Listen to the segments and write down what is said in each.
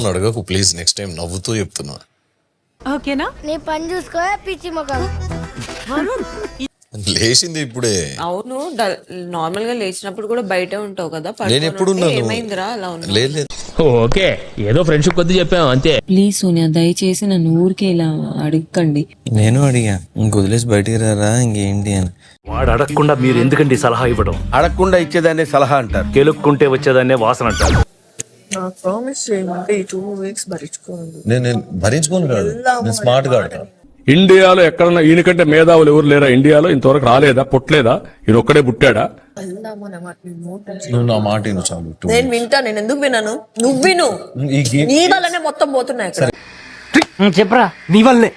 అని అడగకు please, next time నవ్వుతూ చెప్తున్నా. ఓకేనా? నీ పని చూసుకో పిచ్చి మొక్క. లేచింది ఇప్పుడే. అవును, నార్మల్ గా లేచినప్పుడు కూడా బయటే ఉంటావు కదా. నేను ఎప్పుడు ఏమైందిరా అలా ఉన్నా? లేదు. ఓకే, ఏదో ఫ్రెండ్షిప్ కొద్ది చెప్పాం అంతే. ప్లీజ్ సోనియా, దయచేసి నన్ను ఊరికే ఇలా అడగండి. నేను అడిగా ఇంకొదిలేసి బయటికి రారా ఇంకేంటి అని. వాడు అడగకుండా మీరు ఎందుకండి సలహా ఇవ్వడం? అడగకుండా ఇచ్చేదాన్నే సలహా అంటారు, కెలుక్కుంటే వచ్చేదాన్నే వాసన అంటారు. ప్రామిస్ చేయమంటే ఈ 2 weeks భరించుకోండి. నేను భరించుకోను కాదు, నేను స్మార్ట్ గా ఆడతా. ఇండియాలో ఎక్కడన్నా ఈయనకంటే మేధావులు ఎవరు లేరా? ఇండియాలో ఇంతవరకు రాలేదా, పుట్టలేదా? ఈయన ఒక్కడే పుట్టాడా? నువ్వు నా మాట విను చాలు. నేను వింటా, నేను ఎందుకు విన్నాను? నువ్వు విను, నీ వల్లనే మొత్తం పోతున్నాయి ఇక్కడ. చెప్పరా నీ వల్లే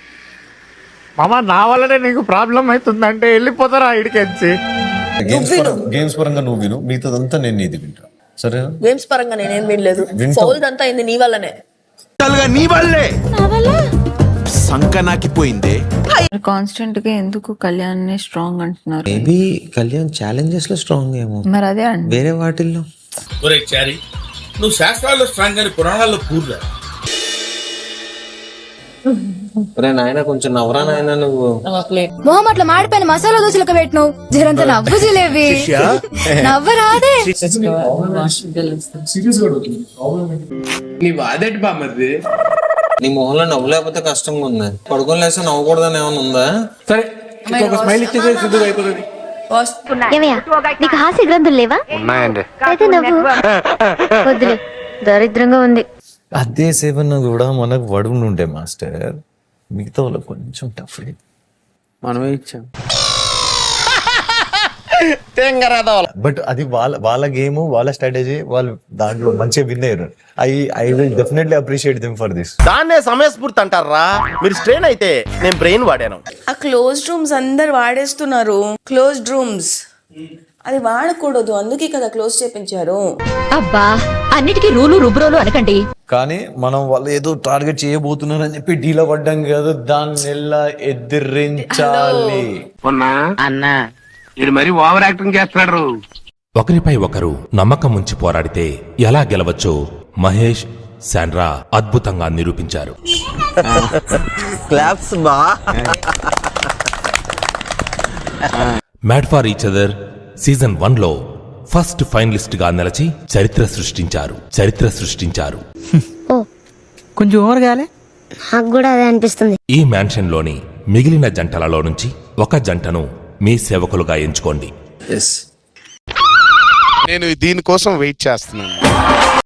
మామ, నా వల్లనే నీకు ప్రాబ్లం అవుతుందంటే వెళ్ళిపోతారా ఇడికెచ్చి. గేమ్స్ పరంగా నువ్వు విను, మిగతాదంతా నేను ఇది వింటా, సరేనా? గేమ్స్ పరంగా నేనేం వినలేదు. ఫౌల్ అంతా అయింది నీ వల్లనే. నీ వల్లే సంకనాకిపోయిందే. కాన్స్టెంట్ గా ఎందుకు కళ్యాణ్ స్ట్రాంగ్ అంటున్నారు? మేబీ కళ్యాణ్ ఛాలెంజెస్ లో స్ట్రాంగ్ ఏమో, మరి అదే అండి. వేరే వాటిల్లో. నువ్వు శాస్త్రాల్లో స్ట్రాంగ్ అని పురాణాల్లో పూర్రా. నాయన కొంచెం నవరా నాయన నువ్వు. మొహం అట్లా మాడిపోయిన మసాలా దోశలకు పెట్టినావు, జరంత నవ్వు జిలేవి నవ్వరాదే. నీ మొహంలో నవ్వు లేకపోతే కష్టంగా ఉంది. పడుకొని లేస్తే నవ్వకూడదని ఏమైనా ఉందా? సరే ఒక స్మైల్ ఇచ్చేసే సిద్ధంగా అయిపోతుంది. నీకు హాస్య గ్రంథులు లేవా? ఉన్నాయండి. అయితే నవ్వు. వద్దులే, దరిద్రంగా ఉంది. అదే సేవన్న కూడా మనకు వడుగుండి ఉంటే మాస్టర్, మిగతా వాళ్ళకి కొంచెం టఫ్. మనమే ఇచ్చాం. బట్ అది వాళ్ళ గేమ్, వాళ్ళ స్ట్రాటజీ, వాళ్ళు దాంట్లో మంచిగా విన్ అయ్యారు. I will definitely appreciate them for this. దాన్నే సమయస్ఫూర్తి అంటారా? మీరు స్ట్రెయిన్ అయితే నేను బ్రెయిన్ వాడాను. ఆ క్లోజ్డ్ రూమ్స్ అందరు వాడేస్తున్నారు. క్లోజ్డ్ రూమ్స్ అది వాడకూడదు, అందుకే కదా క్లోజ్ చేపించారు. అబ్బా, అన్నిటికీ రూలు రుబ్రోలు అనకండి. కానీ మనం వాళ్ళు ఏదో టార్గెట్ చేయబోతున్నారు అని చెప్పి డీలా పడ్డాం కదా, దాన్ని ఎలా ఎదిరించాలి అన్నా. ఇది మరి ఓవర్ యాక్టింగ్ చేస్తున్నాడు. ఒకరిపై ఒకరు నమ్మకం ఉంచి పోరాడితే ఎలా గెలవచ్చో మహేష్, శాండ్రా అద్భుతంగా నిరూపించారు. Mad for each other season 1లో ఫస్ట్ ఫైనలిస్ట్ గా నిలిచి చరిత్ర సృష్టించారు. కొంచెం ఓవర్ గాలే, నాకు కూడా అదే అనిపిస్తుంది. ఈ మ్యాన్షన్ లోని మిగిలిన జంటలలో నుంచి ఒక జంటను మీ సేవకులుగా ఎంచుకోండి. నేను దీనికోసం వెయిట్ చేస్తున్నాను.